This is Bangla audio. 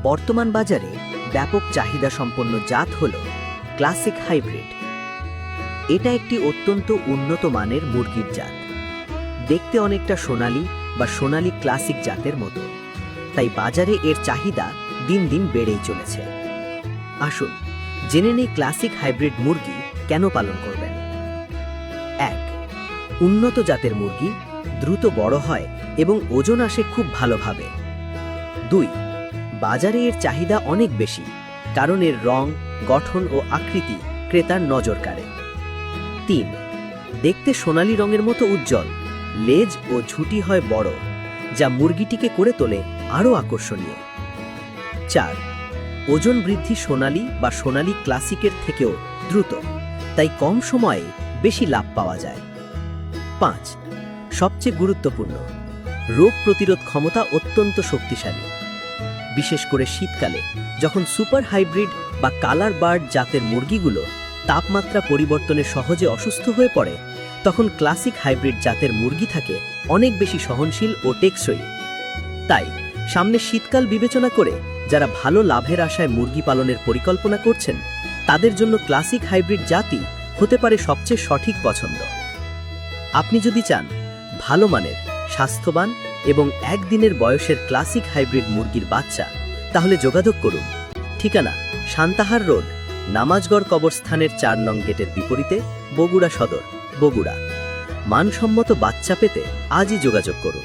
বর্তমান বাজারে ব্যাপক চাহিদা সম্পন্ন জাত হল ক্লাসিক হাইব্রিড। এটা একটি অত্যন্ত উন্নত মানের মুরগির জাত। দেখতে অনেকটা সোনালী বা সোনালী ক্লাসিক জাতের মতো, তাই বাজারে এর চাহিদা দিন দিন বেড়েই চলেছে। আসুন জেনে নেই ক্লাসিক হাইব্রিড মুরগি কেন পালন করবেন। 1. উন্নত জাতের মুরগি দ্রুত বড় হয় এবং ওজন আসে খুব ভালোভাবে। 2. বাজারে এর চাহিদা অনেক বেশি, কারণ এর রং, গঠন ও আকৃতি ক্রেতার নজর কাড়ে। 3. দেখতে সোনালী রঙের মতো উজ্জ্বল, লেজ ও ঝুঁটি হয় বড়, যা মুরগিটিকে করে তোলে আরও আকর্ষণীয়। 4. ওজন বৃদ্ধি সোনালী বা সোনালী ক্লাসিকের থেকেও দ্রুত, তাই কম সময়ে বেশি লাভ পাওয়া যায়। 5. সবচেয়ে গুরুত্বপূর্ণ, রোগ প্রতিরোধ ক্ষমতা অত্যন্ত শক্তিশালী। বিশেষ করে শীতকালে যখন সুপার হাইব্রিড বা কালার বার্ড জাতের মুরগিগুলো তাপমাত্রা পরিবর্তনে সহজে অসুস্থ হয়ে পড়ে, তখন ক্লাসিক হাইব্রিড জাতের মুরগি থাকে অনেক বেশি সহনশীল ও টেকসই। তাই সামনে শীতকাল বিবেচনা করে যারা ভালো লাভের আশায় মুরগি পালনের পরিকল্পনা করছেন, তাদের জন্য ক্লাসিক হাইব্রিড জাতি হতে পারে সবচেয়ে সঠিক পছন্দ। আপনি যদি চান ভালো মানের, স্বাস্থ্যবান এবং একদিনের বয়সের ক্লাসিক হাইব্রিড মুরগির বাচ্চা, তাহলে যোগাযোগ করুন। ঠিকানা: সান্তাহার রোড, নামাজগড় কবরস্থানের 4 নং গেটের বিপরীতে, বগুড়া সদর, বগুড়া। মানসম্মত বাচ্চা পেতে আজই যোগাযোগ করুন।